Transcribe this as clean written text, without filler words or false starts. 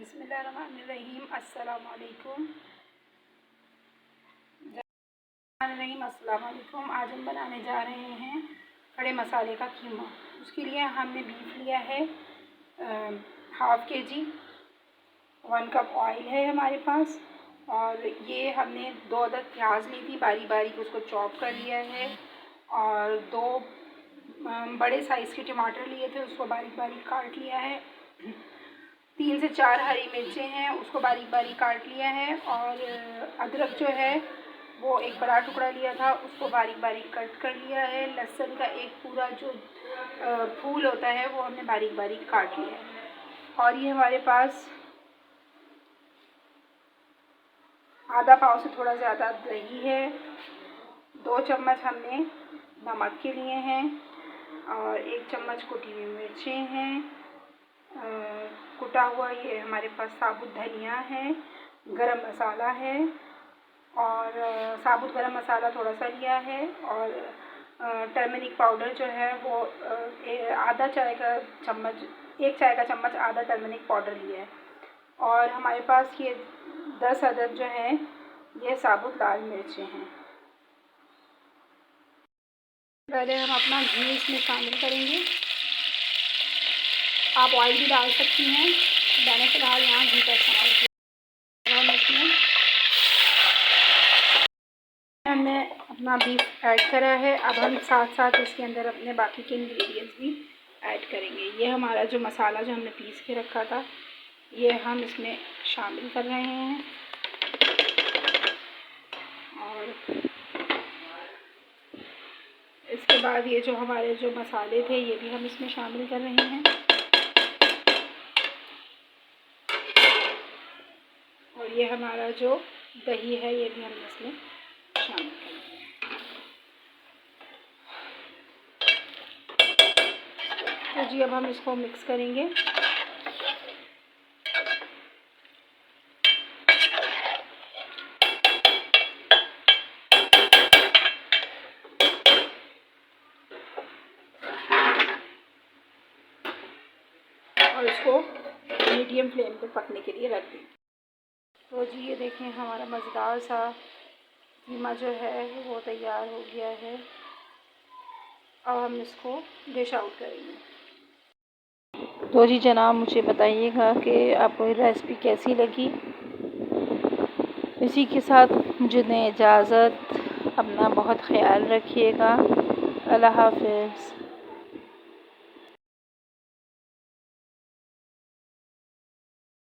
बिस्मिल्लाहिर्रहमानिर्रहीम अस्सलाम वालेकुम। आज हम बनाने जा रहे हैं खड़े मसाले का कीमा। उसके लिए हमने बीफ लिया है हाफ़ kg, 1 कप ऑयल है हमारे पास, और ये हमने 2 अदद प्याज ली थी, बारीक बारीक उसको चॉप कर लिया है, और 2 बड़े साइज़ के टमाटर लिए थे, उसको बारीक बारीक काट लिया है। 3 से 4 हरी मिर्चें हैं, उसको बारीक बारीक काट लिया है, और अदरक जो है वो एक बड़ा टुकड़ा लिया था, उसको बारीक बारीक कट कर लिया है। लहसुन का एक पूरा जो फूल होता है वो हमने बारीक बारीक काट लिया है। और ये हमारे पास आधा पाव से थोड़ा ज़्यादा दही है। 2 चम्मच हमने नमक के लिए हैं, और 1 चम्मच कुटी हुई मिर्चें हैं। कुटा हुआ ये हमारे पास साबुत धनिया है, गरम मसाला है, और साबुत गरम मसाला थोड़ा सा लिया है, और टर्मरिक पाउडर जो है वो आधा चाय का चम्मच, 1 चाय का चम्मच आधा टर्मरिक पाउडर लिया है। और हमारे पास ये 10 अदद जो है ये साबुत लाल मिर्चें हैं। पहले हम अपना घी इसमें शामिल करेंगे। आप ऑयल भी डाल सकती हैं, मैंने फ़िलहाल यहाँ घी का इस्तेमाल किया। हम इसमें हमने अपना बीफ ऐड करा है। अब हम साथ साथ इसके अंदर अपने बाकी के इंग्रेडिएंट्स भी ऐड करेंगे। ये हमारा जो मसाला जो हमने पीस के रखा था ये हम इसमें शामिल कर रहे हैं, और इसके बाद ये जो हमारे जो मसाले थे ये भी हम इसमें शामिल कर रहे हैं, और ये हमारा जो दही है ये भी हम इसमें शामिल करेंगे। तो जी अब हम इसको मिक्स करेंगे। और इसको मीडियम फ्लेम पे पकने के लिए रख दें। तो जी ये देखें हमारा मज़ेदार सा कीमा जो है वो तैयार हो गया है। अब हम इसको डिश आउट करेंगे। तो जी जनाब मुझे बताइएगा कि आपको ये रेसिपी कैसी लगी। इसी के साथ मुझे दें इजाज़त। अपना बहुत ख्याल रखिएगा। अल्लाह हाफ़िज़।